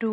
2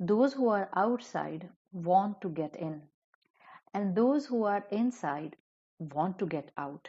those who are outside want to get in and those who are inside want to get out।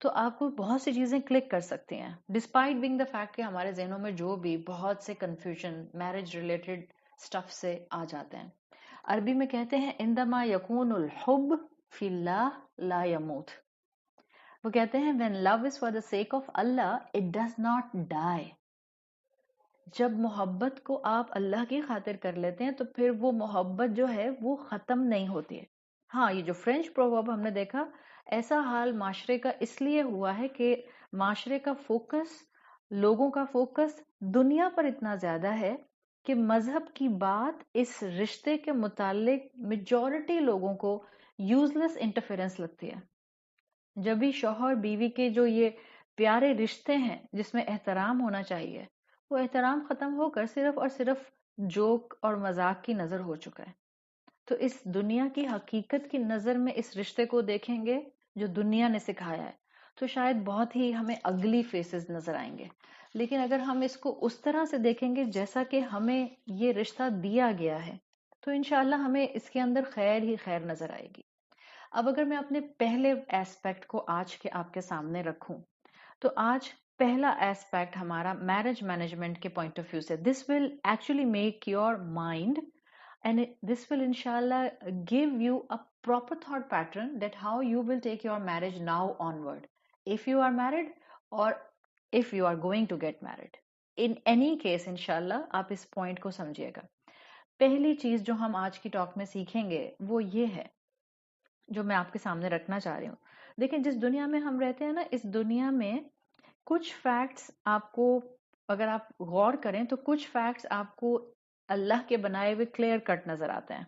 تو آپ کو بہت سی چیزیں click کر سکتی ہیں ڈسپائٹ بینگ دا فیکٹ کہ ہمارے ذہنوں میں جو بھی بہت سے کنفیوژن میرج ریلیٹڈ سٹف سے آ جاتے ہیں. عربی میں کہتے ہیں عندما یکون الحب فی اللہ لا یموت. وہ کہتے ہیں when love is for the sake of Allah it does not die. جب محبت کو آپ اللہ کی خاطر کر لیتے ہیں تو پھر وہ محبت جو ہے وہ ختم نہیں ہوتی ہے. ہاں یہ جو فرینچ پروورب ہم نے دیکھا ایسا حال معاشرے کا اس لیے ہوا ہے کہ معاشرے کا فوکس لوگوں کا فوکس دنیا پر اتنا زیادہ ہے کہ مذہب کی بات اس رشتے کے متعلق میجورٹی لوگوں کو یوز لیس انٹرفیرنس لگتی ہے. جب بھی شوہر بیوی کے جو یہ پیارے رشتے ہیں جس میں احترام ہونا چاہیے وہ احترام ختم ہو کر صرف اور صرف جوک اور مذاق کی نظر ہو چکا ہے. تو اس دنیا کی حقیقت کی نظر میں اس رشتے کو دیکھیں گے جو دنیا نے سکھایا ہے تو شاید بہت ہی ہمیں اگلی فیسز نظر آئیں گے. لیکن اگر ہم اس کو اس طرح سے دیکھیں گے جیسا کہ ہمیں یہ رشتہ دیا گیا ہے تو انشاءاللہ ہمیں اس کے اندر خیر ہی خیر نظر آئے گی. اب اگر میں اپنے پہلے ایسپیکٹ کو آج کے آپ کے سامنے رکھوں تو آج پہلا ایسپیکٹ ہمارا میرج مینجمنٹ کے پوائنٹ آف ویو سے this will actually make your mind and this will inshallah give you a proper thought pattern that how you will take your marriage now onward if you are married or if you are going to get married. In any case inshallah آپ اس point کو سمجھیے گا. پہلی چیز جو ہم آج کی talk میں سیکھیں گے وہ یہ ہے جو میں آپ کے سامنے رکھنا چاہ رہی ہوں. دیکھیں جس دنیا میں ہم رہتے ہیں نا اس دنیا میں کچھ فیکٹس آپ کو اگر آپ غور کریں تو کچھ فیکٹس آپ کو اللہ کے بنائے ہوئے کلیئر کٹ نظر آتے ہیں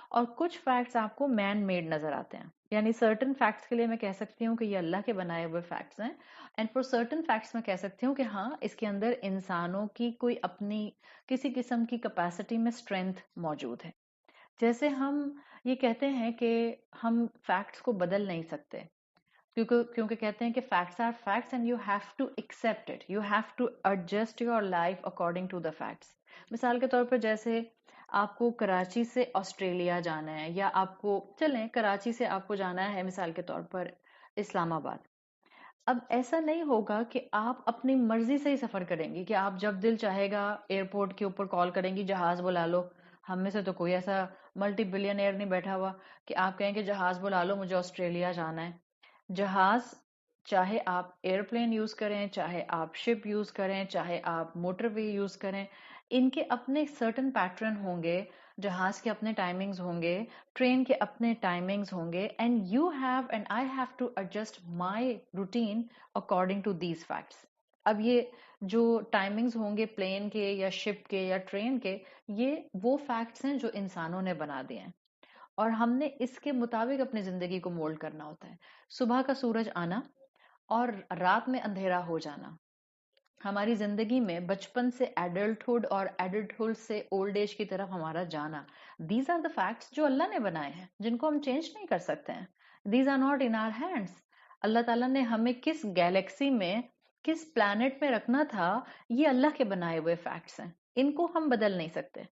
اور کچھ فیکٹس آپ کو مین میڈ نظر آتے ہیں. یعنی سرٹن فیکٹس کے لیے میں کہہ سکتی ہوں کہ یہ اللہ کے بنائے ہوئے فیکٹس ہیں اینڈ فور سرٹن فیکٹس میں کہہ سکتی ہوں کہ ہاں اس کے اندر انسانوں کی کوئی اپنی کسی قسم کی کیپیسٹی میں اسٹرینتھ موجود ہے. جیسے ہم یہ کہتے ہیں کہ ہم فیکٹس کو بدل نہیں سکتے کیونکہ کہتے ہیں کہ facts are facts and you have to accept it you have to adjust your life according to the facts. مثال کے طور پر جیسے آپ کو کراچی سے آسٹریلیا جانا ہے یا آپ کو چلیں کراچی سے آپ کو جانا ہے مثال کے طور پر اسلام آباد. اب ایسا نہیں ہوگا کہ آپ اپنی مرضی سے ہی سفر کریں گی کہ آپ جب دل چاہے گا ایئرپورٹ کے اوپر کال کریں گی جہاز بلا لو. ہم میں سے تو کوئی ایسا ملٹی بلین ایئر نہیں بیٹھا ہوا کہ آپ کہیں کہ جہاز بلا لو مجھے آسٹریلیا جانا ہے. جہاز چاہے آپ ایئرپلین یوز کریں چاہے آپ شپ یوز کریں چاہے آپ موٹر وے یوز کریں ان کے اپنے سرٹن پیٹرن ہوں گے. جہاز کے اپنے ٹائمنگز ہوں گے ٹرین کے اپنے ٹائمنگز ہوں گے and you have and I have to adjust my routine according to these facts. اب یہ جو ٹائمنگز ہوں گے پلین کے یا شپ کے یا ٹرین کے یہ وہ فیکٹس ہیں جو انسانوں نے بنا دیے ہیں اور ہم نے اس کے مطابق اپنی زندگی کو مولڈ کرنا ہوتا ہے. صبح کا سورج آنا اور رات میں اندھیرا ہو جانا ہماری زندگی میں بچپن سے ایڈلٹہڈ اور ایڈلٹہڈ سے اولڈ ایج کی طرف ہمارا جانا دیز آر دا فیکٹس جو اللہ نے بنائے ہیں جن کو ہم چینج نہیں کر سکتے ہیں. These are not in our hands. اللہ تعالیٰ نے ہمیں کس گیلیکسی میں کس پلانٹ میں رکھنا تھا یہ اللہ کے بنائے ہوئے فیکٹس ہیں ان کو ہم بدل نہیں سکتے.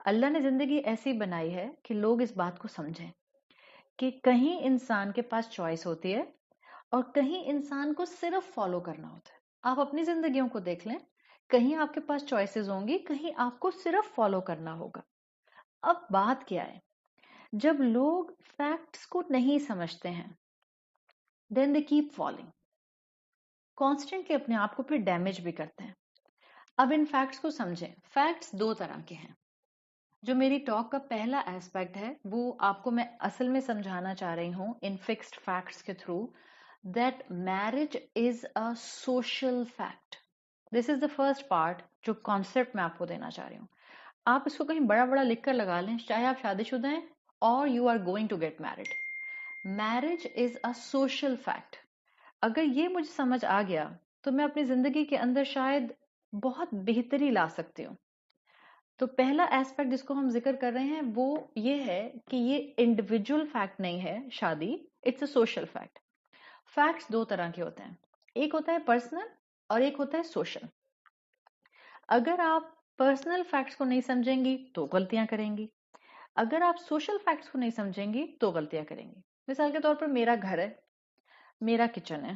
اللہ نے زندگی ایسی بنائی ہے کہ لوگ اس بات کو سمجھیں کہ کہیں انسان کے پاس چوائس ہوتی ہے اور کہیں انسان کو صرف فالو کرنا ہوتا ہے. آپ اپنی زندگیوں کو دیکھ لیں کہیں آپ کے پاس چوائسیز ہوں گی کہیں آپ کو صرف فالو کرنا ہوگا. اب بات کیا ہے جب لوگ فیکٹس کو نہیں سمجھتے ہیں دین دے کیپ فالوئنگ کانسٹنٹلی اپنے آپ کو پھر ڈیمیج بھی کرتے ہیں. اب ان فیکٹس کو سمجھیں. فیکٹس دو طرح کے ہیں. جو میری ٹاک کا پہلا ایسپیکٹ ہے وہ آپ کو میں اصل میں سمجھانا چاہ رہی ہوں ان فکسڈ فیکٹس کے through that marriage is a social fact. This is the first part جو concept میں آپ کو دینا چاہ رہی ہوں. آپ اس کو کہیں بڑا بڑا لکھ کر لگا لیں چاہے آپ شادی شدہ ہیں or you are going to get married. Marriage is a social fact. اگر یہ مجھے سمجھ آ گیا تو میں اپنی زندگی کے اندر شاید بہت بہتری لا سکتی ہوں. تو پہلا ایسپیکٹ جس کو ہم ذکر کر رہے ہیں وہ یہ ہے کہ یہ انڈیویجول فیکٹ نہیں ہے شادی it's a social fact. Facts دو طرح کے ہوتے ہیں ایک ہوتا ہے پرسنل اور ایک ہوتا ہے سوشل. اگر آپ پرسنل فیکٹس کو نہیں سمجھیں گی تو غلطیاں کریں گی اگر آپ سوشل فیکٹس کو نہیں سمجھیں گی تو غلطیاں کریں گی. مثال کے طور پر میرا گھر ہے میرا کچن ہے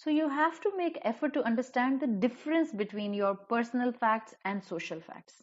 So you have to make effort to understand the difference between your personal facts and social facts.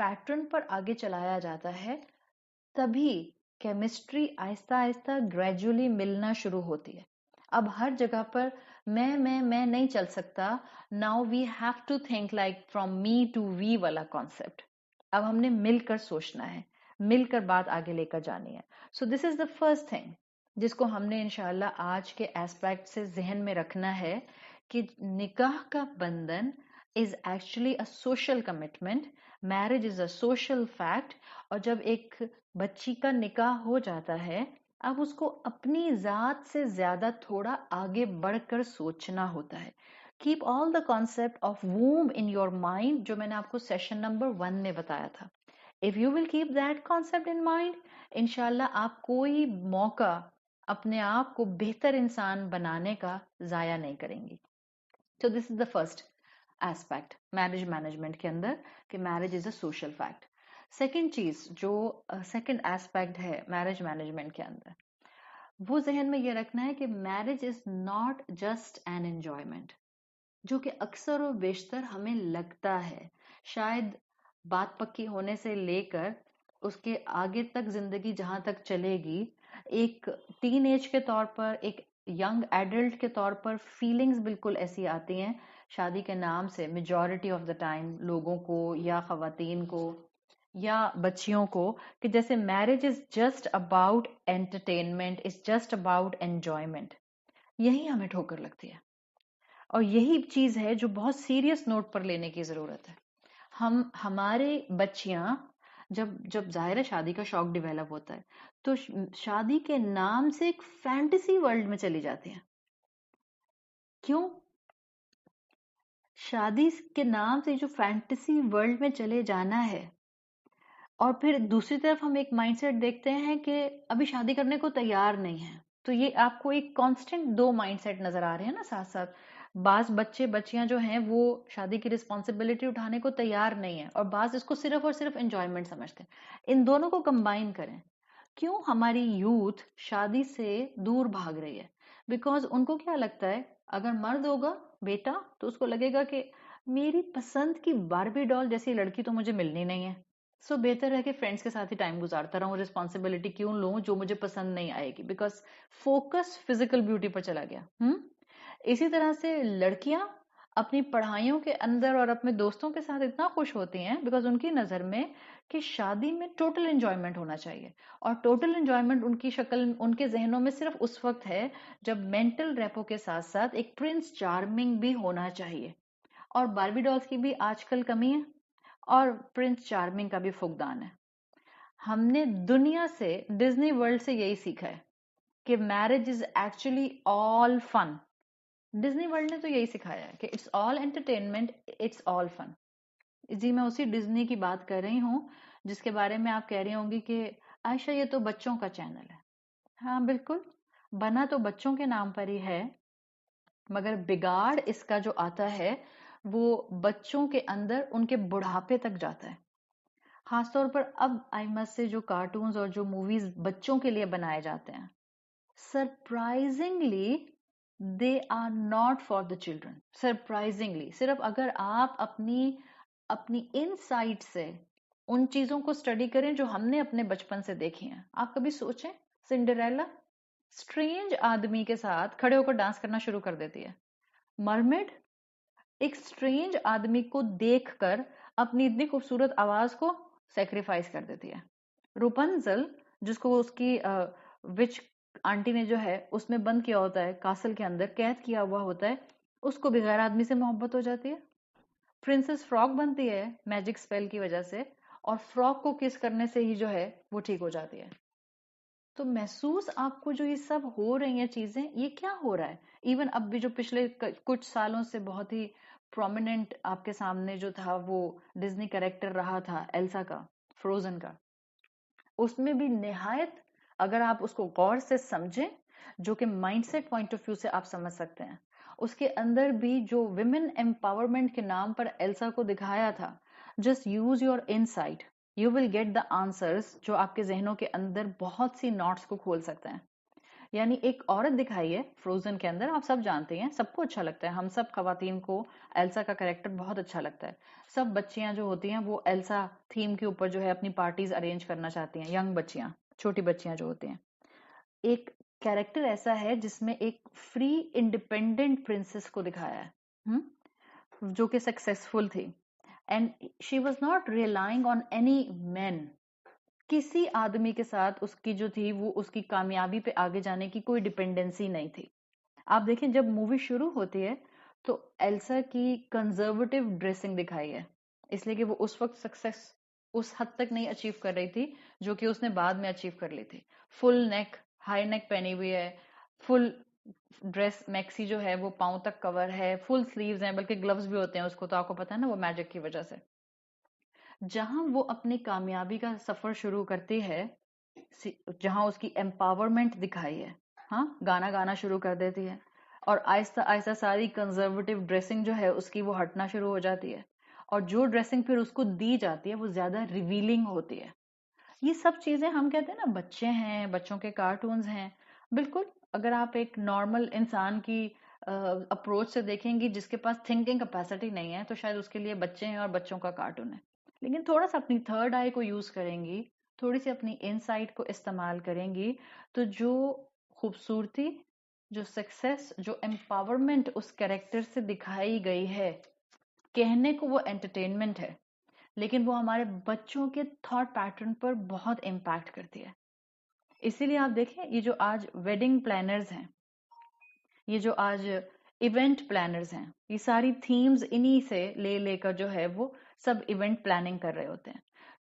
Pattern پر آگے چلایا جاتا ہے تبھی کیمسٹری آہستہ آہستہ گریجولی ملنا شروع ہوتی ہے. اب ہر جگہ پر میں نہیں چل سکتا. Now we have to think like from me to we والا کانسیپٹ. اب ہم نے مل کر سوچنا ہے, مل کر بات آگے لے کر جانی ہے. سو دس از دا فرسٹ تھنگ جس کو ہم نے انشاءاللہ آج کے ایسپیکٹ سے ذہن میں رکھنا ہے کہ نکاح کا بندھن is actually a social commitment, marriage is a social fact. اور جب ایک بچی کا نکاح ہو جاتا ہے اب اس کو اپنی ذات سے زیادہ تھوڑا آگے بڑھ کر سوچنا ہوتا ہے. Keep all the concept of womb in your mind, جو میں نے آپ کو سیشن نمبر 1 میں بتایا تھا. If you will keep that concept in mind, انشاءاللہ آپ کوئی موقع اپنے آپ کو بہتر انسان بنانے کا ضائع نہیں کریں گی. So this is the first aspect marriage management کے اندر کہ marriage is a social fact. Second چیز جو سیکنڈ ایسپیکٹ ہے میرج مینجمنٹ کے اندر, وہ ذہن میں یہ رکھنا ہے کہ marriage is not just an enjoyment, جو کہ اکثر و بیشتر ہمیں لگتا ہے. شاید بات پکی ہونے سے لے کر اس کے آگے تک زندگی جہاں تک چلے گی, ایک ٹین ایج کے طور پر, ایک ینگ ایڈلٹ کے طور پر فیلنگز بالکل ایسی آتی ہیں شادی کے نام سے میجورٹی آف دا ٹائم لوگوں کو یا خواتین کو یا بچیوں کو, کہ جیسے marriage is just about entertainment, is just about enjoyment. یہی ہمیں ٹھوکر لگتی ہے اور یہی چیز ہے جو بہت سیریس نوٹ پر لینے کی ضرورت ہے. ہمارے بچیاں جب ظاہر ہے شادی کا شوق ڈیولپ ہوتا ہے تو شادی کے نام سے ایک فینٹیسی ورلڈ میں چلی جاتی ہیں. کیوں؟ شادی کے نام سے جو فینٹیسی ورلڈ میں چلے جانا ہے, اور پھر دوسری طرف ہم ایک مائنڈ سیٹ دیکھتے ہیں کہ ابھی شادی کرنے کو تیار نہیں ہے. تو یہ آپ کو ایک کانسٹنٹ دو مائنڈ سیٹ نظر آ رہے ہیں نا ساتھ ساتھ. بعض بچے بچیاں جو ہیں وہ شادی کی رسپانسبلٹی اٹھانے کو تیار نہیں ہے, اور بعض اس کو صرف اور صرف انجوائمنٹ سمجھتے ہیں. ان دونوں کو کمبائن کریں. کیوں ہماری یوتھ شادی سے دور بھاگ رہی ہے؟ بیکاز ان کو کیا لگتا ہے, اگر مرد ہوگا بیٹا تو اس کو لگے گا کہ میری پسند کی باربی ڈال جیسی لڑکی تو مجھے ملنی نہیں ہے, سو بہتر ہے کہ فرینڈس کے ساتھ ہی ٹائم گزارتا رہوں, رسپانسبلٹی کیوں لوں جو مجھے پسند نہیں آئے گی, بیکاز فوکس فزیکل بیوٹی پر چلا گیا. اسی طرح سے لڑکیاں اپنی پڑھائیوں کے اندر اور اپنے دوستوں کے ساتھ اتنا خوش ہوتی ہیں بیکاز ان کی نظر میں کہ شادی میں ٹوٹل انجوائمنٹ ہونا چاہیے, اور ٹوٹل انجوائمنٹ ان کی شکل ان کے ذہنوں میں صرف اس وقت ہے جب مینٹل ریپو کے ساتھ ساتھ ایک پرنس چارمنگ بھی ہونا چاہیے. اور باربی ڈالز کی بھی آج کل کمی ہے اور پرنس چارمنگ کا بھی فقدان ہے. ہم نے دنیا سے ڈزنی ورلڈ سے یہی سیکھا ہے کہ marriage is actually all fun. Disney world نے تو یہی سکھایا ہے کہ it's all entertainment, it's all fun. جی میں اسی ڈزنی کی بات کر رہی ہوں جس کے بارے میں آپ کہہ رہی ہوں گی کہ عائشہ یہ تو بچوں کا چینل ہے. ہاں بالکل, بنا تو بچوں کے نام پر ہی ہے, مگر بگاڑ اس کا جو آتا ہے وہ بچوں کے اندر ان کے بڑھاپے تک جاتا ہے. خاص طور پر اب آئی مسٹ سے جو کارٹونز اور جو موویز بچوں کے لیے بنائے جاتے ہیں, surprisingly they are not for the children. Surprisingly صرف اگر آپ اپنی ان سائٹ سے ان چیزوں کو اسٹڈی کریں جو ہم نے اپنے بچپن سے دیکھی ہیں. آپ کبھی سوچیں, سنڈریلا اسٹرینج آدمی کے ساتھ کھڑے ہو کر ڈانس کرنا شروع کر دیتی ہے. مرمیڈ ایک اسٹرینج آدمی کو دیکھ کر اپنی اتنی خوبصورت آواز کو سیکریفائز کر دیتی ہے. روپنزل جس کو اس کی وچ آنٹی نے جو ہے اس میں بند کیا ہوتا ہے, کاسل کے اندر قید کیا ہوا ہوتا ہے, اس کو بغیر آدمی سے محبت ہو جاتی ہے. پرنسس فراک بنتی ہے میجک اسپیل کی وجہ سے, اور فراک کو کس کرنے سے ہی جو ہے وہ ٹھیک ہو جاتی ہے. تو محسوس آپ کو جو یہ سب ہو رہی ہیں چیزیں, یہ کیا ہو رہا ہے؟ ایون اب بھی جو پچھلے کچھ سالوں سے بہت ہی پرومیننٹ آپ کے سامنے جو تھا وہ ڈزنی کریکٹر رہا تھا ایلسا کا, فروزن کا, اس میں بھی نہایت اگر آپ اس کو غور سے سمجھیں, جو کہ mindset point of view سے آپ سمجھ سکتے ہیں, اس کے اندر بھی جو ویمن امپاورمنٹ کے نام پر ایلسا کو دکھایا تھا, just use your insight, you will get the answers جو آپ کے ذہنوں کے اندر بہت سی ناٹس کو کھول سکتے ہیں. یعنی ایک عورت دکھائی ہے فروزن کے اندر، آپ سب جانتے ہیں، سب کو اچھا لگتا ہے، ہم سب خواتین کو ایلسا کا کریکٹر بہت اچھا لگتا ہے. سب بچیاں جو ہوتی ہیں وہ ایلسا تھیم کے اوپر جو ہے اپنی پارٹیز ارینج کرنا چاہتی ہیں، ینگ بچیاں، چھوٹی بچیاں جو ہوتی ہیں. ایک کیریکٹر ایسا ہے جس میں ایک فری انڈیپینڈنٹ پرنسس کو دکھایا ہے، جو کہ سکسیسفل تھی، and she was not relying on any man. کسی آدمی کے ساتھ اس کی جو تھی وہ اس کی کامیابی پہ آگے جانے کی کوئی ڈپینڈنسی نہیں تھی. آپ دیکھیں جب مووی شروع ہوتی ہے تو ایلسا کی کنزرویٹو ڈریسنگ دکھائی ہے، اس لیے کہ وہ اس وقت سکسیس اس حد تک نہیں اچیو کر رہی تھی جو کہ اس نے بعد میں اچیو کر لی تھی. فل نیک، ہائی نیک پہنی ہوئی ہے، فل ڈریس میکسی جو ہے وہ پاؤں تک کور ہے، فل سلیوز ہیں، بلکہ گلوز بھی ہوتے ہیں اس کو، تو آپ کو پتا ہے نا وہ میجک کی وجہ سے. جہاں وہ اپنی کامیابی کا سفر شروع کرتی ہے، جہاں اس کی امپاورمنٹ دکھائی ہے، ہاں گانا گانا شروع کر دیتی ہے، اور آہستہ آہستہ ساری کنزرویٹو ڈریسنگ جو ہے اس کی وہ ہٹنا شروع ہو جاتی ہے، اور جو ڈریسنگ پھر اس کو دی جاتی ہے وہ زیادہ ریویلنگ ہوتی ہے. یہ سب چیزیں ہم کہتے ہیں نا بچے ہیں، بچوں کے کارٹونز ہیں، بالکل اگر آپ ایک نارمل انسان کی اپروچ سے دیکھیں گی جس کے پاس تھنکنگ کیپیسٹی نہیں ہے تو شاید اس کے لیے بچے ہیں اور بچوں کا کارٹون ہے. لیکن تھوڑا سا اپنی تھرڈ آئی کو یوز کریں گی، تھوڑی سی اپنی انسائٹ کو استعمال کریں گی، تو جو خوبصورتی، جو سکسیس، جو امپاورمنٹ اس کیریکٹر سے دکھائی گئی ہے، کہنے کو وہ انٹرٹینمنٹ ہے لیکن وہ ہمارے بچوں کے تھاٹ پیٹرن پر بہت امپیکٹ کرتی ہے. اسی لیے آپ دیکھیں یہ جو آج ویڈنگ پلانرز ہیں، یہ جو آج ایونٹ پلانرز ہیں، یہ ساری تھیمز انہی سے لے کر جو ہے وہ سب ایونٹ پلاننگ کر رہے ہوتے ہیں.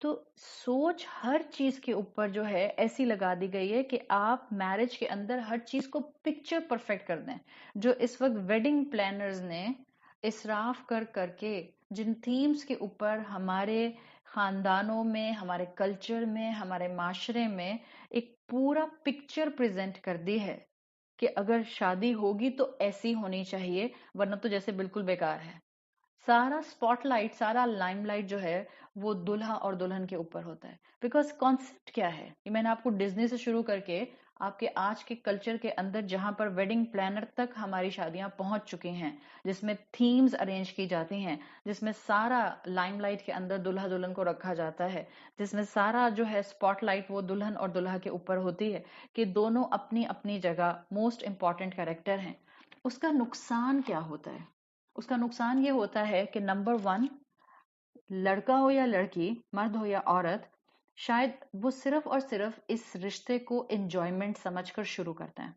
تو سوچ ہر چیز کے اوپر جو ہے ایسی لگا دی گئی ہے کہ آپ میرج کے اندر ہر چیز کو پکچر پرفیکٹ کر دیں. جو اس وقت ویڈنگ پلانرز نے اسراف کر کے جن تھیمز کے اوپر ہمارے خاندانوں میں، ہمارے کلچر میں، ہمارے معاشرے میں ایک پورا پکچر پریزنٹ کر دی ہے کہ اگر شادی ہوگی تو ایسی ہونی چاہیے، ورنہ تو جیسے بالکل بیکار ہے. سارا سپاٹ لائٹ، سارا لائم لائٹ جو ہے وہ دلہا اور دلہن کے اوپر ہوتا ہے. بیکاز کانسیپٹ کیا ہے، یہ میں نے آپ کو ڈزنی سے شروع کر کے آپ کے آج کے کلچر کے اندر جہاں پر ویڈنگ پلانر تک ہماری شادیاں پہنچ چکی ہیں، جس میں تھیمز ارینج کی جاتی ہیں، جس میں سارا لائم لائٹ کے اندر دلہا دلہن کو رکھا جاتا ہے، جس میں سارا جو ہے سپاٹ لائٹ وہ دلہن اور دلہا کے اوپر ہوتی ہے کہ دونوں اپنی اپنی جگہ موسٹ امپورٹنٹ کریکٹر ہیں. اس کا نقصان کیا ہوتا ہے؟ اس کا نقصان یہ ہوتا ہے کہ نمبر 1، لڑکا ہو یا لڑکی، مرد ہو یا عورت، شاید وہ صرف اور صرف اس رشتے کو انجوائمنٹ سمجھ کر شروع کرتے ہیں.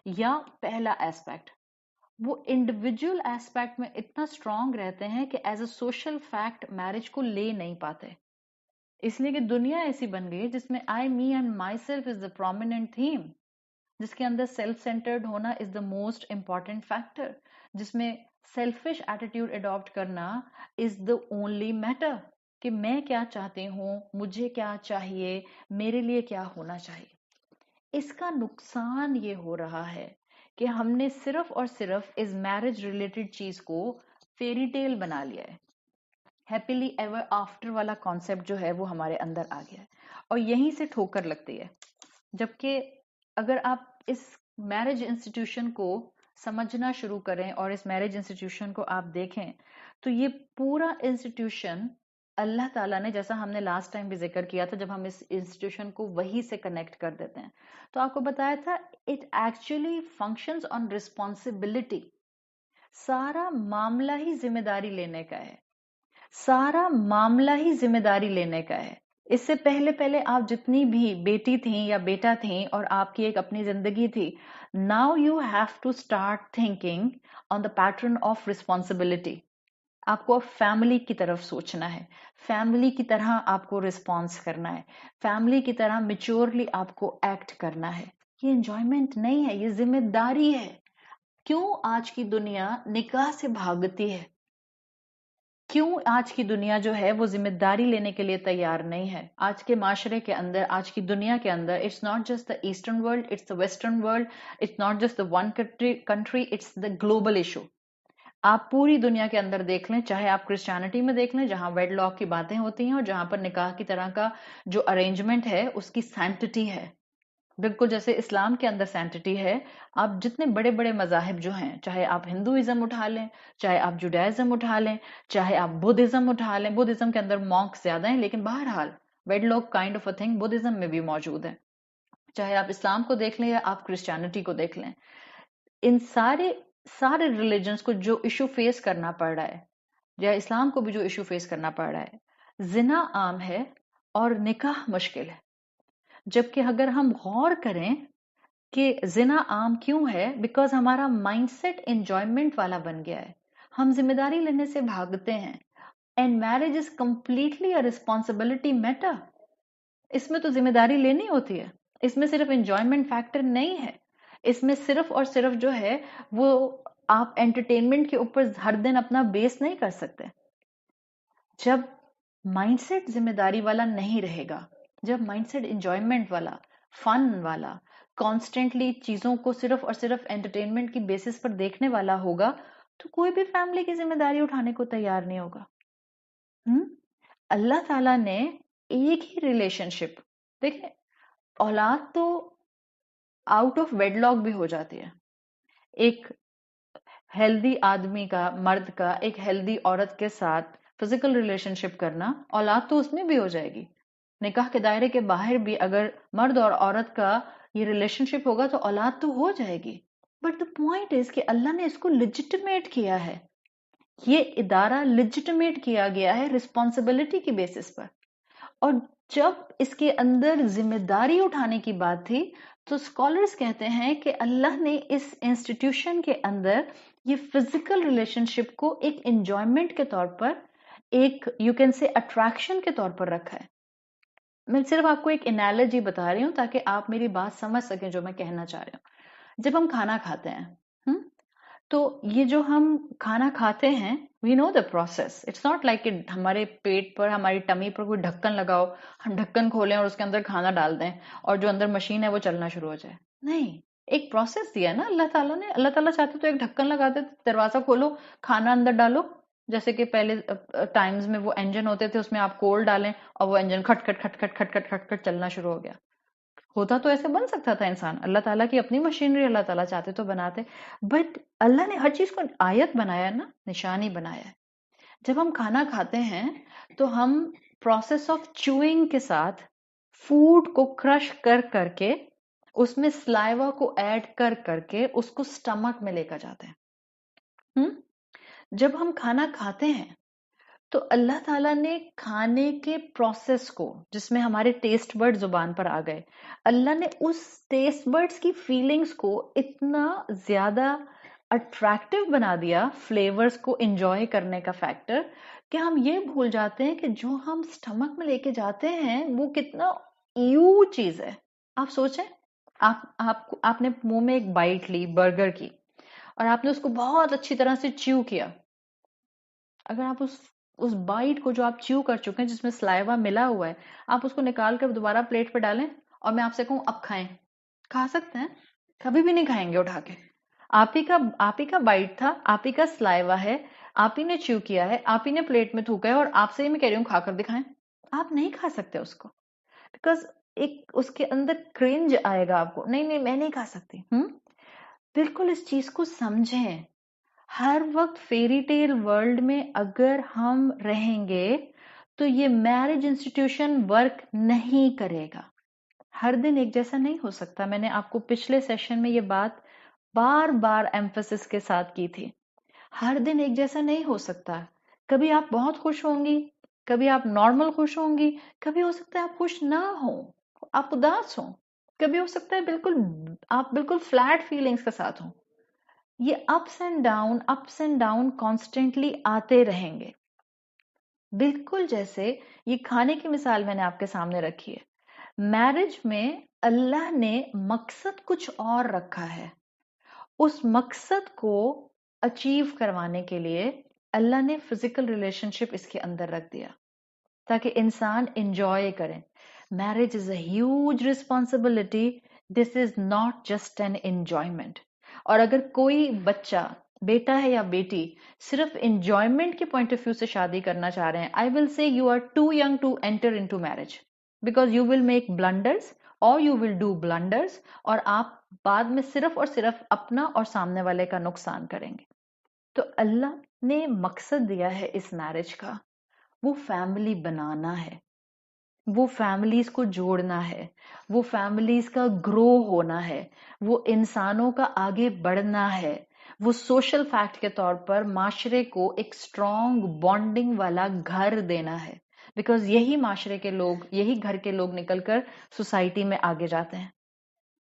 یا پہلا ایسپیکٹ، وہ انڈیویجول ایسپیکٹ میں اتنا اسٹرانگ رہتے ہیں کہ as a social fact marriage کو لے نہیں پاتے. اس لیے کہ دنیا ایسی بن گئی جس میں I me and myself is the prominent theme, جس کے اندر سیلف سینٹرڈ ہونا is the most important factor, جس میں سیلفش ایٹیٹیوڈ اڈاپٹ کرنا از دا اونلی میٹر، کہ میں کیا چاہتی ہوں، مجھے کیا چاہیے، میرے لیے کیا ہونا چاہیے. اس کا نقصان یہ ہو رہا ہے کہ ہم نے صرف اور صرف اس میرج ریلیٹڈ چیز کو فیری ٹیل بنا لیا ہے. ہیپیلی ایور آفٹر والا کانسیپٹ جو ہے وہ ہمارے اندر آ گیا ہے، اور یہیں سے ٹھوکر لگتی ہے. جبکہ اگر آپ اس میرج انسٹیٹیوشن کو سمجھنا شروع کریں اور اس میرج انسٹیٹیوشن کو آپ دیکھیں تو یہ پورا انسٹیٹیوشن اللہ تعالیٰ نے، جیسا ہم نے لاسٹ ٹائم بھی ذکر کیا تھا جب ہم اس انسٹیٹیوشن کو وہی سے کنیکٹ کر دیتے ہیں، تو آپ کو بتایا تھا it actually functions on responsibility. سارا معاملہ ہی ذمہ داری لینے کا ہے، سارا معاملہ ہی ذمہ داری لینے کا ہے. اس سے پہلے آپ جتنی بھی بیٹی تھیں یا بیٹا تھیں اور آپ کی ایک اپنی زندگی تھی، now you have to start thinking on the pattern of responsibility. آپ کو فیملی کی طرف سوچنا ہے، فیملی کی طرح آپ کو ریسپانس کرنا ہے، فیملی کی طرح میچورلی آپ کو ایکٹ کرنا ہے. یہ انجوائمنٹ نہیں ہے، یہ ذمہ داری ہے. کیوں آج کی دنیا نکاح سے بھاگتی ہے؟ کیوں آج کی دنیا جو ہے وہ ذمہ داری لینے کے لیے تیار نہیں ہے؟ آج کے معاشرے کے اندر، آج کی دنیا کے اندر، it's not just the eastern world, it's the western world, it's not just the one country, it's the global issue. آپ پوری دنیا کے اندر دیکھ لیں، چاہے آپ کرسچینٹی میں دیکھ لیں جہاں ویڈ لاک کی باتیں ہوتی ہیں اور جہاں پر نکاح کی طرح کا جو ارینجمنٹ ہے اس کی سینکٹی ہے، بالکل جیسے اسلام کے اندر سینٹٹی ہے. آپ جتنے بڑے بڑے مذاہب جو ہیں، چاہے آپ ہندوازم اٹھا لیں، چاہے آپ جوڈائزم اٹھا لیں، چاہے آپ بدھزم اٹھا لیں. بدھزم کے اندر مونکس زیادہ ہیں، لیکن بہرحال wedlock kind of a thing Buddhism میں بھی موجود ہے. چاہے آپ اسلام کو دیکھ لیں یا آپ کرسچینٹی کو دیکھ لیں، ان سارے ریلیجنس کو جو ایشو فیس کرنا پڑ رہا ہے، یا اسلام کو بھی جو ایشو فیس کرنا پڑ رہا ہے، زنا عام ہے اور نکاح مشکل ہے. جبکہ اگر ہم غور کریں کہ زنا عام کیوں ہے، بیکاز ہمارا مائنڈ سیٹ انجوائمنٹ والا بن گیا ہے. ہم ذمہ داری لینے سے بھاگتے ہیں. And marriage is completely a responsibility matter. اس میں تو ذمہ داری لینی ہوتی ہے. اس میں صرف انجوائمنٹ فیکٹر نہیں ہے. اس میں صرف اور صرف جو ہے وہ آپ انٹرٹینمنٹ کے اوپر ہر دن اپنا بیس نہیں کر سکتے. جب مائنڈ سیٹ ذمہ داری والا نہیں رہے گا، جب مائنڈ سیٹ انجوائمنٹ والا، فن والا، کانسٹنٹلی چیزوں کو صرف اور صرف انٹرٹینمنٹ کی بیسس پر دیکھنے والا ہوگا، تو کوئی بھی فیملی کی ذمہ داری اٹھانے کو تیار نہیں ہوگا. اللہ تعالیٰ نے ایک ہی ریلیشن شپ، دیکھیں اولاد تو آؤٹ آف ویڈ لاک بھی ہو جاتی ہے. ایک ہیلدی آدمی کا، مرد کا ایک ہیلدی عورت کے ساتھ فزیکل ریلیشن شپ کرنا، اولاد تو اس میں بھی ہو جائے گی. نکاح کے دائرے کے باہر بھی اگر مرد اور عورت کا یہ ریلیشن شپ ہوگا تو اولاد تو ہو جائے گی. بٹ دا پوائنٹ از کہ اللہ نے اس کو لیجٹمیٹ کیا ہے. یہ ادارہ لیجٹمیٹ کیا گیا ہے رسپانسبلٹی کی بیسس پر. اور جب اس کے اندر ذمہ داری اٹھانے کی بات تھی تو اسکالرز کہتے ہیں کہ اللہ نے اس انسٹیٹیوشن کے اندر یہ فزیکل ریلیشن شپ کو ایک انجوائمنٹ کے طور پر، ایک یو کین سے اٹریکشن کے طور پر رکھا ہے. میں صرف آپ کو ایک انالوجی بتا رہی ہوں تاکہ آپ میری بات سمجھ سکیں جو میں کہنا چاہ رہی ہوں. جب ہم کھانا کھاتے ہیں تو یہ جو ہم کھانا کھاتے ہیں، we know the process. It's not like کہ ہمارے پیٹ پر، ہماری ٹمی پر کوئی ڈھکن لگاؤ، ہم ڈھکن کھولیں اور اس کے اندر کھانا ڈال دیں اور جو اندر مشین ہے وہ چلنا شروع ہو جائے. نہیں، ایک پروسیس دیا نا اللہ تعالیٰ نے. اللہ تعالیٰ چاہتے تو ایک ڈھکن لگا دے، دروازہ کھولو، کھانا اندر ڈالو. جیسے کہ پہلے ٹائمز میں وہ انجن ہوتے تھے، اس میں آپ کول ڈالیں اور وہ انجن کھٹ کھٹ کھٹ کھٹ کھٹ کھٹ کھٹ کھٹ چلنا شروع ہو گیا. ہوتا تو ایسے بن سکتا تھا انسان. اللہ تعالیٰ کی اپنی مشینری، اللہ تعالیٰ چاہتے تو بناتے. بٹ اللہ نے ہر چیز کو آیت بنایا نا، نشانی بنایا ہے. جب ہم کھانا کھاتے ہیں تو ہم پروسیس آف چوئنگ کے ساتھ فوڈ کو کرش کر کر کے، اس میں سلائیوا کو ایڈ کر کر کے اس کو سٹمک میں لے کر جاتے ہیں. جب ہم کھانا کھاتے ہیں تو اللہ تعالیٰ نے کھانے کے پروسیس کو، جس میں ہمارے ٹیسٹ برڈ زبان پر آ گئے، اللہ نے اس ٹیسٹ برڈز کی فیلنگز کو اتنا زیادہ اٹریکٹیو بنا دیا، فلیورز کو انجوائے کرنے کا فیکٹر، کہ ہم یہ بھول جاتے ہیں کہ جو ہم سٹمک میں لے کے جاتے ہیں وہ کتنا ایو چیز ہے. آپ سوچیں، آپ نے منہ میں ایک بائٹ لی برگر کی اور آپ نے اس کو بہت اچھی طرح سے چیو کیا. اگر آپ اس بائٹ کو جو آپ چیو کر چکے ہیں، جس میں سلائیوا ملا ہوا ہے، آپ اس کو نکال کر دوبارہ پلیٹ پہ ڈالیں اور میں آپ سے کہوں اب کھائیں، کھا سکتے ہیں؟ کبھی بھی نہیں کھائیں گے اٹھا کے. آپ ہی کا بائٹ تھا، آپ ہی کا سلائیوا ہے، آپ ہی نے چیو کیا ہے، آپ ہی نے پلیٹ میں تھوکا ہے، اور آپ سے ہی میں کہہ رہی ہوں کھا کر دکھائیں. آپ نہیں کھا سکتے اس کو، بیکاز ایک اس کے اندر کرنج آئے گا آپ کو. نہیں میں نہیں کھا سکتی. بالکل اس چیز کو سمجھیں. ہر وقت فیری ٹیل ورلڈ میں اگر ہم رہیں گے تو یہ میرج انسٹیٹیوشن ورک نہیں کرے گا. ہر دن ایک جیسا نہیں ہو سکتا. میں نے آپ کو پچھلے سیشن میں یہ بات بار بار ایمفیسس کے ساتھ کی تھی. ہر دن ایک جیسا نہیں ہو سکتا. کبھی آپ بہت خوش ہوں گی، کبھی آپ نارمل خوش ہوں گی، کبھی ہو سکتا ہے آپ خوش نہ ہوں، آپ اداس ہوں، کبھی ہو سکتا ہے آپ بالکل فلیٹ فیلنگز کے ساتھ ہوں. یہ اپس اینڈ ڈاؤن کانسٹنٹلی آتے رہیں گے. بالکل جیسے یہ کھانے کی مثال میں نے آپ کے سامنے رکھی ہے. میرج میں اللہ نے مقصد کچھ اور رکھا ہے. اس مقصد کو اچیو کروانے کے لیے اللہ نے فزیکل ریلیشن شپ اس کے اندر رکھ دیا تاکہ انسان انجوائے کریں. Marriage is a huge responsibility. This is not just an enjoyment. اور اگر کوئی بچہ، بیٹا ہے یا بیٹی، صرف انجوائمنٹ کے پوائنٹ آف ویو سے شادی کرنا چاہ رہے ہیں، I will say you are too young to enter into marriage, because you will make blunders or you will do blunders, اور آپ بعد میں صرف اور صرف اپنا اور سامنے والے کا نقصان کریں گے. تو اللہ نے مقصد دیا ہے اس میرج کا، وہ فیملی بنانا ہے، وہ فیملیز کو جوڑنا ہے، وہ فیملیز کا گرو ہونا ہے، وہ انسانوں کا آگے بڑھنا ہے، وہ سوشل فیکٹ کے طور پر معاشرے کو ایک اسٹرانگ بانڈنگ والا گھر دینا ہے، بیکاز یہی معاشرے کے لوگ، یہی گھر کے لوگ نکل کر سوسائٹی میں آگے جاتے ہیں.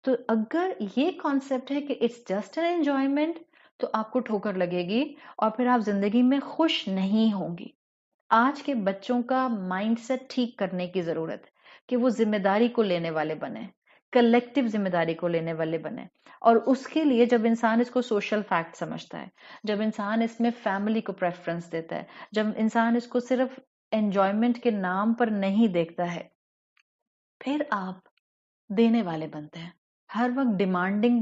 تو اگر یہ کانسیپٹ ہے کہ اٹس جسٹ این انجوائمنٹ، تو آپ کو ٹھوکر لگے گی اور پھر آپ زندگی میں خوش نہیں ہوں گی. آج کے بچوں کا مائنڈ سیٹ ٹھیک کرنے کی ضرورت ہے کہ وہ ذمہ داری کو لینے والے بنے، کلیکٹیو ذمہ داری کو لینے والے بنے. اور اس کے لیے جب انسان اس کو سوشل فیکٹ سمجھتا ہے، جب انسان اس میں فیملی کو پریفرنس دیتا ہے، جب انسان اس کو صرف انجوائمنٹ کے نام پر نہیں دیکھتا ہے، پھر آپ دینے والے بنتے ہیں. ہر وقت ڈیمانڈنگ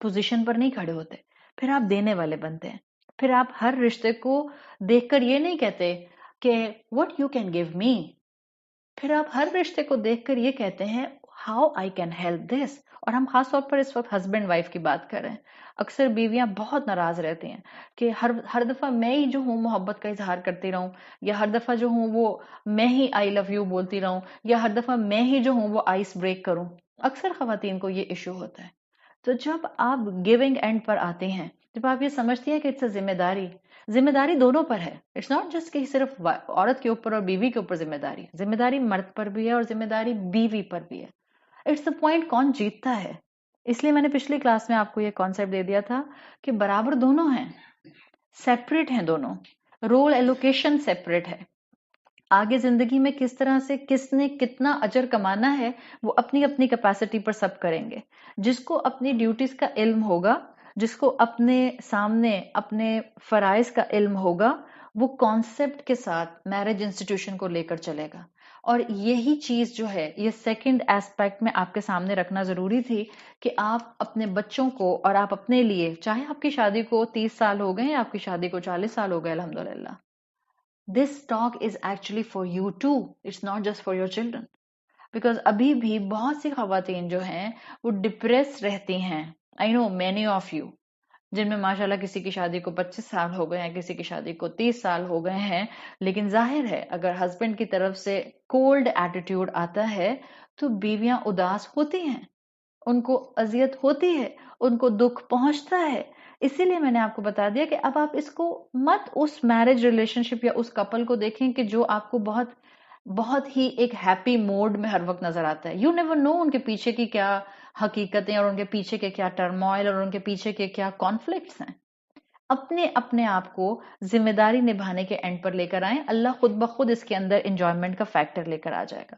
پوزیشن پر نہیں کھڑے ہوتے، پھر آپ دینے والے بنتے ہیں. پھر آپ ہر رشتے کو دیکھ کر یہ نہیں کہتے کہ what you can give me، پھر آپ ہر رشتے کو دیکھ کر یہ کہتے ہیں how I can help this. اور ہم خاص طور پر اس وقت ہسبینڈ وائف کی بات کر رہے ہیں. اکثر بیویاں بہت ناراض رہتی ہیں کہ ہر دفعہ میں ہی جو ہوں محبت کا اظہار کرتی رہوں، یا ہر دفعہ جو ہوں وہ میں ہی I love you بولتی رہوں، یا ہر دفعہ میں ہی جو ہوں وہ آئس بریک کروں. اکثر خواتین کو یہ ایشو ہوتا ہے. تو جب آپ گیونگ اینڈ پر آتے ہیں، جب آپ یہ سمجھتی ہیں کہ اٹس اے ذمہ داری دونوں پر ہے. اٹس ناٹ جسٹ کہ صرف عورت کے اوپر اور بیوی کے اوپر ذمہ داری مرد پر بھی ہے اور ذمہ داری بیوی پر بھی ہے. اٹس دا پوائنٹ کون جیتتا ہے. اس لیے میں نے پچھلی کلاس میں آپ کو یہ کانسیپٹ دے دیا تھا کہ برابر دونوں ہیں، سیپریٹ ہیں دونوں، رول ایلوکیشن سیپریٹ ہے. آگے زندگی میں کس طرح سے کس نے کتنا اجر کمانا ہے وہ اپنی اپنی کیپیسٹی پر سب کریں گے. جس کو اپنی ڈیوٹیز کا علم ہوگا، جس کو اپنے سامنے اپنے فرائض کا علم ہوگا، وہ کانسیپٹ کے ساتھ میرج انسٹیٹیوشن کو لے کر چلے گا. اور یہی چیز جو ہے یہ سیکنڈ ایسپیکٹ میں آپ کے سامنے رکھنا ضروری تھی کہ آپ اپنے بچوں کو اور آپ اپنے لیے، چاہے آپ کی شادی کو 30 سال ہو گئے یا آپ کی شادی کو 40 سال ہو گئے الحمدللہ، this talk is actually for you too. It's not just for your children. Because ابھی بھی بہت سی خواتین جو ہیں وہ ڈپریس رہتی ہیں. I know many of you جن میں ماشاءاللہ کسی کی شادی کو 25 سال ہو گئے ہیں، کسی کی شادی کو 30 سال ہو گئے ہیں، لیکن ظاہر ہے اگر ہسبینڈ کی طرف سے کولڈ ایٹیٹیوڈ آتا ہے تو بیویاں اداس ہوتی ہیں، ان کو اذیت ہوتی ہے، ان کو دکھ پہنچتا ہے. اسی لیے میں نے آپ کو بتا دیا کہ اب آپ اس کو مت اس میرج ریلیشن شپ یا اس کپل کو دیکھیں کہ جو آپ کو بہت بہت ہی ایک ہیپی موڈ میں ہر وقت نظر آتا ہے. یو نیور نو ان کے پیچھے کی کیا حقیقتیں اور ان کے پیچھے کے کیا ٹرموائل اور ان کے پیچھے کے کیا کانفلکٹس ہیں. اپنے آپ کو ذمہ داری نبھانے کے اینڈ پر لے کر آئیں، اللہ خود بخود اس کے اندر انجوائمنٹ کا فیکٹر لے کر آ جائے گا.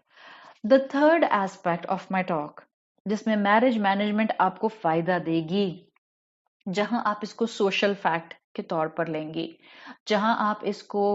The third aspect of my talk جس میں میرج مینجمنٹ آپ کو فائدہ دے گی، جہاں آپ اس کو سوشل فیکٹ کے طور پر لیں گی، جہاں آپ اس کو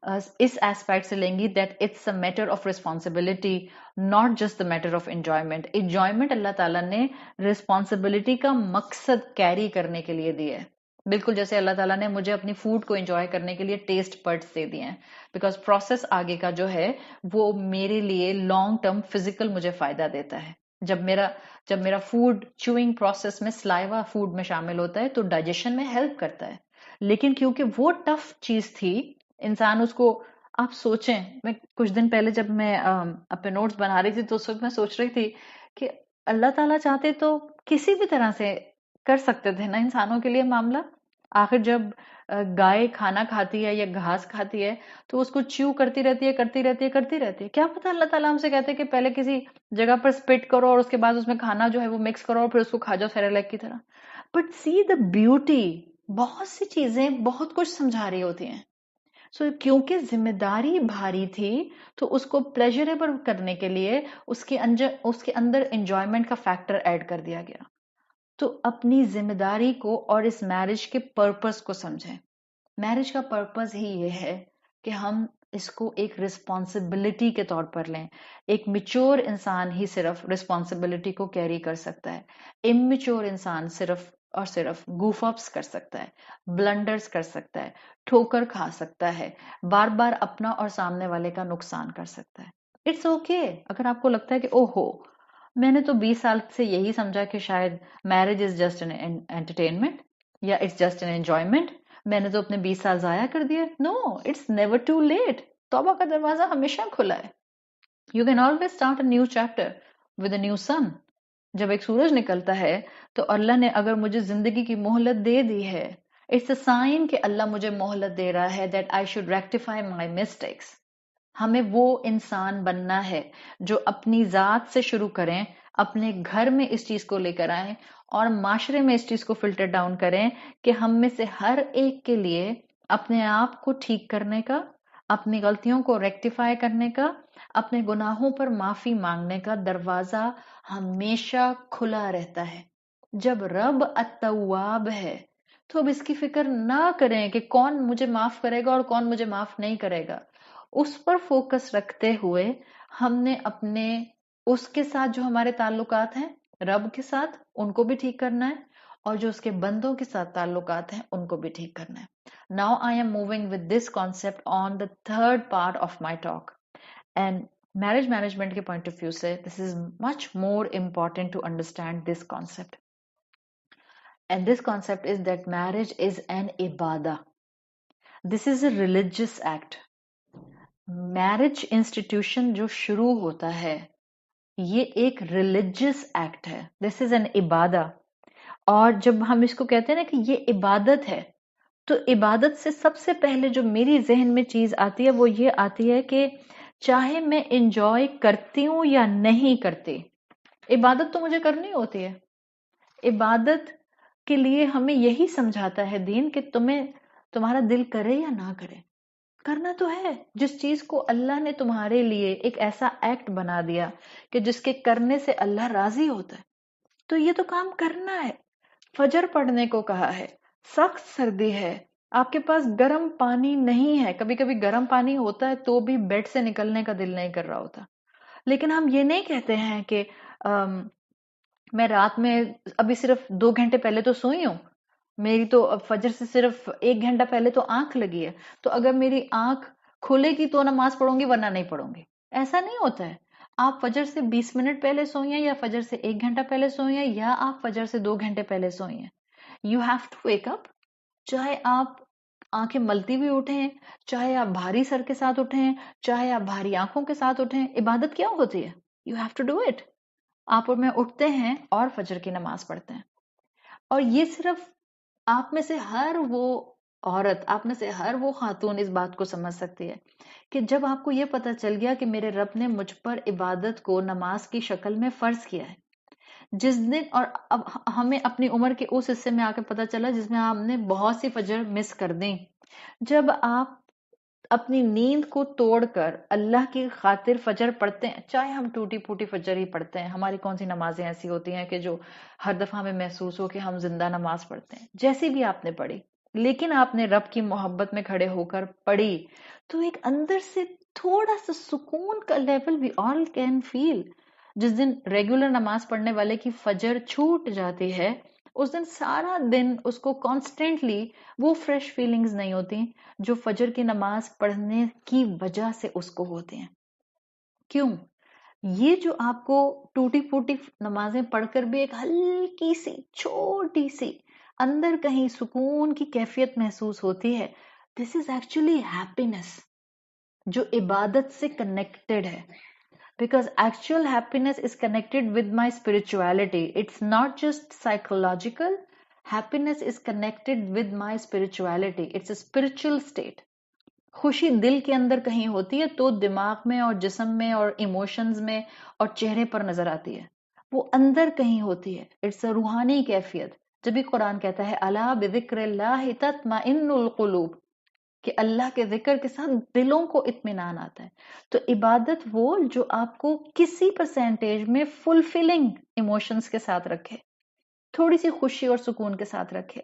اس ایسپیکٹ سے لیں گی that it's a matter of responsibility, not just the matter of enjoyment. Enjoyment اللہ تعالیٰ نے ریسپانسبلٹی کا مقصد کیری کرنے کے لیے دی ہے. بالکل جیسے اللہ تعالیٰ نے مجھے اپنی فوڈ کو انجوائے کرنے کے لیے ٹیسٹ بڈس دے دیے ہیں، بیکاز پروسیس آگے کا جو ہے وہ میرے لیے لانگ ٹرم فزیکل مجھے فائدہ دیتا ہے. جب میرا فوڈ چوئنگ پروسیس میں سلائیوا فوڈ میں شامل ہوتا ہے تو ڈائجیشن میں ہیلپ کرتا ہے. لیکن کیونکہ وہ ٹف چیز تھی، انسان اس کو، آپ سوچیں، میں کچھ دن پہلے جب میں اپنے نوٹس بنا رہی تھی تو اس وقت میں سوچ رہی تھی کہ اللہ تعالیٰ چاہتے تو کسی بھی طرح سے کر سکتے تھے نا انسانوں کے لیے معاملہ. آخر جب گائے کھانا کھاتی ہے یا گھاس کھاتی ہے تو اس کو چیو کرتی رہتی ہے. کیا پتا اللہ تعالیٰ ہم سے کہتے کہ پہلے کسی جگہ پر سپٹ کرو اور اس کے بعد اس میں کھانا جو ہے وہ مکس کرو اور پھر اس کو کھا جاؤ سیریلیک کی طرح. بٹ سی دا بیوٹی، بہت سی چیزیں بہت کچھ سمجھا رہی ہوتی ہیں. سو کیونکہ ذمہ داری بھاری تھی تو اس کو پلیجریبل کرنے کے لیے اس کے اندر انجوائمنٹ کا فیکٹر ایڈ کر دیا گیا. تو اپنی ذمہ داری کو اور اس میرج کے پرپس کو سمجھیں. میرج کا پرپس ہی یہ ہے کہ ہم اس کو ایک رسپانسبلٹی کے طور پر لیں. ایک میچور انسان ہی صرف رسپانسبلٹی کو کیری کر سکتا ہے. اممیچور انسان صرف اور صرف گوف اپس کر سکتا ہے، بلنڈرز کر سکتا ہے، ٹھوکر کھا سکتا ہے، بار بار اپنا اور سامنے والے کا نقصان کر سکتا ہے. اٹس اوکے اگر آپ کو لگتا ہے کہ او ہو میں نے تو 20 سال سے یہی سمجھا کہ شاید marriage is just an entertainment یا اٹس جسٹ این انجوائمنٹ. میں نے تو اپنے 20 سال ضائع کر دیے. No, it's never too late. توبہ کا دروازہ ہمیشہ کھلا ہے. You can always start a new chapter with a new sun. جب ایک سورج نکلتا ہے تو اللہ نے اگر مجھے زندگی کی مہلت دے دی ہے، اٹس اے سائن کہ اللہ مجھے مہلت دے رہا ہے that I should rectify my mistakes. ہمیں وہ انسان بننا ہے جو اپنی ذات سے شروع کریں، اپنے گھر میں اس چیز کو لے کر آئیں اور معاشرے میں اس چیز کو فلٹر ڈاؤن کریں کہ ہم میں سے ہر ایک کے لیے اپنے آپ کو ٹھیک کرنے کا، اپنی غلطیوں کو ریکٹیفائی کرنے کا، اپنے گناہوں پر معافی مانگنے کا دروازہ ہمیشہ کھلا رہتا ہے. جب رب التواب ہے تو اب اس کی فکر نہ کریں کہ کون مجھے معاف کرے گا اور کون مجھے معاف نہیں کرے گا. اس پر فوکس رکھتے ہوئے ہم نے اپنے اس کے ساتھ جو ہمارے تعلقات ہیں رب کے ساتھ ان کو بھی ٹھیک کرنا ہے، اور جو اس کے بندوں کے ساتھ تعلقات ہیں ان کو بھی ٹھیک کرنا ہے. Now I am moving with this concept on the third part of my talk. And marriage management کے point of view سے this is much more important to understand this concept. And this concept is that marriage is an ibadah. This is a religious act. Marriage institution جو شروع ہوتا ہے یہ ایک religious act ہے. دس is an عبادہ. اور جب ہم اس کو کہتے ہیں نا کہ یہ عبادت ہے، تو عبادت سے سب سے پہلے جو میری ذہن میں چیز آتی ہے وہ یہ آتی ہے کہ چاہے میں انجوائے کرتی ہوں یا نہیں کرتی، عبادت تو مجھے کرنی ہوتی ہے. عبادت کے لیے ہمیں یہی سمجھاتا ہے دین کہ تمہارا دل کرے یا نہ کرے، کرنا تو ہے. جس چیز کو اللہ نے تمہارے لیے ایک ایسا ایکٹ بنا دیا کہ جس کے کرنے سے اللہ راضی ہوتا ہے، تو یہ تو کام کرنا ہے. فجر پڑھنے کو کہا ہے، سخت سردی ہے، آپ کے پاس گرم پانی نہیں ہے. کبھی کبھی گرم پانی ہوتا ہے تو بھی بیڈ سے نکلنے کا دل نہیں کر رہا ہوتا. لیکن ہم یہ نہیں کہتے ہیں کہ میں رات میں ابھی صرف 2 گھنٹے پہلے تو سوئی ہوں، میری تو فجر سے صرف 1 گھنٹہ پہلے تو آنکھ لگی ہے، تو اگر میری آنکھ کھلے گی تو نماز پڑھوں گی ورنہ نہیں پڑھوں گی. ایسا نہیں ہوتا ہے. آپ فجر سے 20 منٹ پہلے سوئی ہیں یا فجر سے 1 گھنٹہ پہلے سوئی ہیں یا آپ فجر سے 2 گھنٹے پہلے سوئی ہیں، you have to wake up. چاہے آپ آنکھیں ملتی بھی اٹھیں، چاہے آپ بھاری سر کے ساتھ اٹھیں، چاہے آپ بھاری آنکھوں کے ساتھ اٹھیں، عبادت کیا ہوتی ہے؟ You have to do it. آپ اور میں اٹھتے ہیں اور فجر کی نماز پڑھتے ہیں. اور یہ صرف آپ میں سے ہر وہ عورت، آپ میں سے ہر وہ خاتون اس بات کو سمجھ سکتی ہے کہ جب آپ کو یہ پتا چل گیا کہ میرے رب نے مجھ پر عبادت کو نماز کی شکل میں فرض کیا ہے، جس دن، اور اب ہمیں اپنی عمر کے اس حصے میں آ کے پتا چلا جس میں ہم نے بہت سی فجر مس کر دیں، جب آپ اپنی نیند کو توڑ کر اللہ کی خاطر فجر پڑھتے ہیں، چاہے ہم ٹوٹی پھوٹی فجر ہی پڑھتے ہیں، ہماری کون سی نمازیں ایسی ہوتی ہیں کہ جو ہر دفعہ ہمیں محسوس ہو کہ ہم زندہ نماز پڑھتے ہیں، جیسی بھی آپ نے پڑھی، لیکن آپ نے رب کی محبت میں کھڑے ہو کر پڑھی، تو ایک اندر سے تھوڑا سا سکون کا level we all can feel. جس دن ریگولر نماز پڑھنے والے کی فجر چھوٹ جاتی ہے، اس دن سارا دن اس کو کانسٹینٹلی وہ فریش فیلنگز نہیں ہوتی جو فجر کی نماز پڑھنے کی وجہ سے اس کو ہوتے ہیں. کیوں؟ یہ جو آپ کو ٹوٹی پھوٹی نمازیں پڑھ کر بھی ایک ہلکی سی چھوٹی سی اندر کہیں سکون کی کیفیت محسوس ہوتی ہے، دس از ایکچولی ہیپینس جو عبادت سے کنیکٹڈ ہے. Because actual happiness is connected with my spirituality. It's not just psychological. Happiness is connected with my spirituality. It's a spiritual state. خوشی دل کے اندر کہیں ہوتی ہے تو دماغ میں اور جسم میں اور ایموشنز میں اور چہرے پر نظر آتی ہے، وہ اندر کہیں ہوتی ہے. اٹس a روحانی کیفیت. جب بھی قرآن کہتا ہے الا بذکر اللہ تطمئن القلوب، کہ اللہ کے ذکر کے ساتھ دلوں کو اطمینان آتا ہے. تو عبادت وہ جو آپ کو کسی پرسنٹیج میں فلفلنگ ایموشنز کے ساتھ رکھے، تھوڑی سی خوشی اور سکون کے ساتھ رکھے.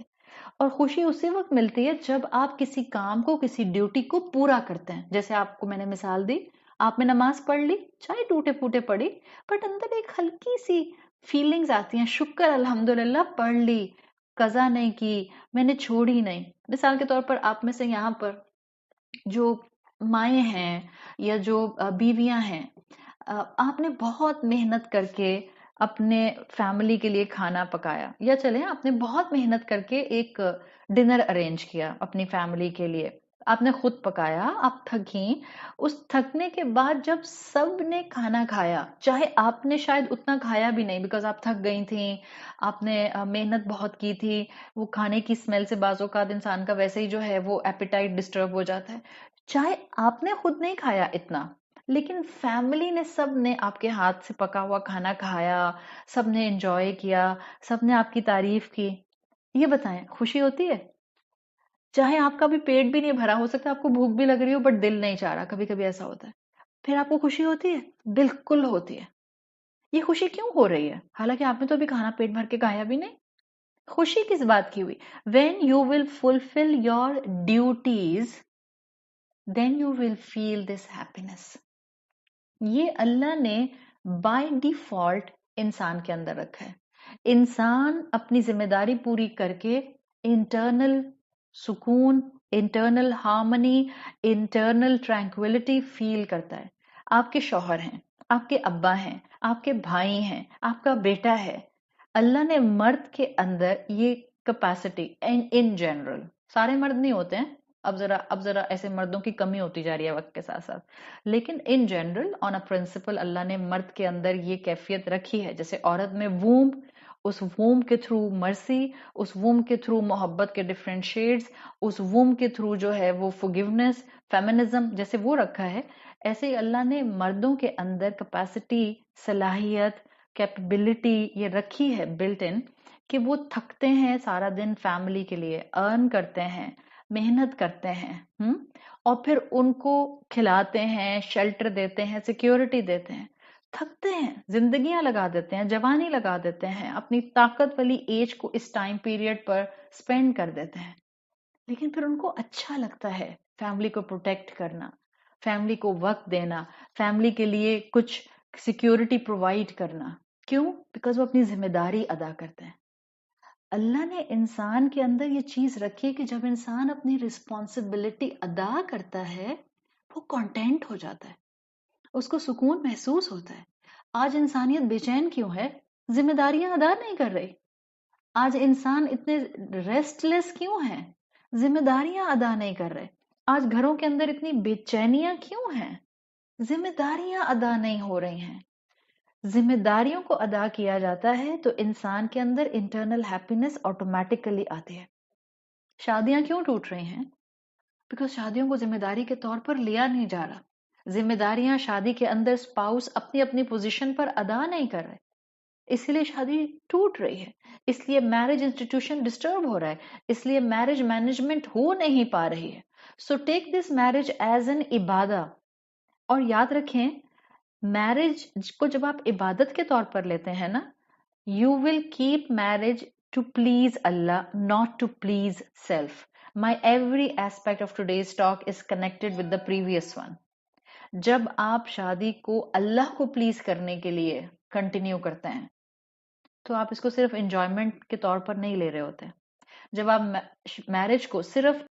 اور خوشی اسی وقت ملتی ہے جب آپ کسی کام کو، کسی ڈیوٹی کو پورا کرتے ہیں. جیسے آپ کو میں نے مثال دی، آپ نے نماز پڑھ لی، چاہے ٹوٹے پھوٹے پڑھی، بٹ اندر ایک ہلکی سی فیلنگز آتی ہیں، شکر الحمدللہ پڑھ لی، قضا نہیں کی، میں نے چھوڑی نہیں. مثال کے طور پر آپ میں سے یہاں پر جو مائیں ہیں یا جو بیویاں ہیں، آپ نے بہت محنت کر کے اپنے فیملی کے لیے کھانا پکایا، یا چلیں آپ نے بہت محنت کر کے ایک ڈنر ارینج کیا اپنی فیملی کے لیے، آپ نے خود پکایا، آپ تھکیں، اس تھکنے کے بعد جب سب نے کھانا کھایا، چاہے آپ نے شاید اتنا کھایا بھی نہیں بیکاز آپ تھک گئی تھیں، آپ نے محنت بہت کی تھی، وہ کھانے کی اسمیل سے بعض اوقات انسان کا ویسے ہی جو ہے وہ ایپیٹائٹ ڈسٹرب ہو جاتا ہے، چاہے آپ نے خود نہیں کھایا اتنا، لیکن فیملی نے سب نے آپ کے ہاتھ سے پکا ہوا کھانا کھایا، سب نے انجوائے کیا، سب نے آپ کی تعریف کی، یہ بتائیں خوشی ہوتی ہے؟ چاہے آپ کا بھی پیٹ بھی نہیں بھرا، ہو سکتا ہے آپ کو بھوک بھی لگ رہی ہو بٹ دل نہیں چاہ رہا، کبھی کبھی ایسا ہوتا ہے، پھر آپ کو خوشی ہوتی ہے؟ بالکل ہوتی ہے۔ یہ خوشی کیوں ہو رہی ہے؟ حالانکہ آپ نے تو ابھی کھانا پیٹ بھر کے کھایا بھی نہیں۔ خوشی کس بات کی ہوئی؟ when you will fulfill your duties then you will feel this happiness۔ یہ اللہ نے بائی ڈیفالٹ انسان کے اندر رکھا ہے۔ انسان اپنی ذمہ داری پوری کر کے انٹرنل سکون، انٹرنل ہارمنی، انٹرنل ٹرینکویلٹی فیل کرتا ہے۔ آپ کے شوہر ہیں، آپ کے ابا ہیں، آپ کے بھائی ہیں، آپ کا بیٹا ہے، اللہ نے مرد کے اندر یہ کیپیسٹی ان جنرل، سارے مرد نہیں ہوتے ہیں، اب ذرا ایسے مردوں کی کمی ہوتی جا رہی ہے وقت کے ساتھ ساتھ، لیکن in general on a principle اللہ نے مرد کے اندر یہ کیفیت رکھی ہے، جیسے عورت میں ووم، اس ووم کے تھرو مرسی، اس ووم کے تھرو محبت کے ڈفرینٹ شیڈز، اس ووم کے تھرو جو ہے وہ فورگیونیس، فیمنزم جیسے وہ رکھا ہے، ایسے ہی اللہ نے مردوں کے اندر کیپیسٹی، صلاحیت، کیپبلٹی یہ رکھی ہے بلٹ ان، کہ وہ تھکتے ہیں سارا دن فیملی کے لیے، ارن کرتے ہیں، محنت کرتے ہیں، اور پھر ان کو کھلاتے ہیں، شیلٹر دیتے ہیں، سیکیورٹی دیتے ہیں، تھکتے ہیں، زندگیاں لگا دیتے ہیں، جوانی لگا دیتے ہیں، اپنی طاقت والی ایج کو اس ٹائم پیریڈ پر سپینڈ کر دیتے ہیں، لیکن پھر ان کو اچھا لگتا ہے فیملی کو پروٹیکٹ کرنا، فیملی کو وقت دینا، فیملی کے لیے کچھ سیکیورٹی پرووائڈ کرنا، کیوں؟ بیکاز وہ اپنی ذمہ داری ادا کرتے ہیں۔ اللہ نے انسان کے اندر یہ چیز رکھی کہ جب انسان اپنی رسپانسبلٹی ادا کرتا ہے وہ کانٹینٹ ہو جاتا ہے، اس کو سکون محسوس ہوتا ہے۔ آج انسانیت بے چین کیوں ہے؟ ذمہ داریاں ادا نہیں کر رہی۔ آج انسان اتنے ریسٹ لیس کیوں ہیں؟ ذمہ داریاں ادا نہیں کر رہے۔ آج گھروں کے اندر اتنی بے چینیاں کیوں ہیں؟ ذمہ داریاں ادا نہیں ہو رہی ہیں۔ ذمہ داریوں کو ادا کیا جاتا ہے تو انسان کے اندر انٹرنل ہیپینس آٹومیٹکلی آتی ہے۔ شادیاں کیوں ٹوٹ رہی ہیں؟ بیکاز شادیوں کو ذمہ داری کے طور پر لیا نہیں جا رہا۔ ذمہ داریاں شادی کے اندر اسپاؤس اپنی اپنی پوزیشن پر ادا نہیں کر رہے، اس لیے شادی ٹوٹ رہی ہے، اس لیے میرج انسٹیٹیوشن ڈسٹرب ہو رہا ہے، اس لیے میرج مینجمنٹ ہو نہیں پا رہی ہے۔ So take this marriage as an عبادہ، اور یاد رکھیں میرج کو جب آپ عبادت کے طور پر لیتے ہیں نا، you will keep marriage to please Allah, not to please self. My every aspect of today's talk is connected with the previous one۔ جب آپ شادی کو اللہ کو پلیز کرنے کے لیے کنٹینیو کرتے ہیں تو آپ اس کو صرف انجوائمنٹ کے طور پر نہیں لے رہے ہوتے۔ جب آپ میرج کو صرف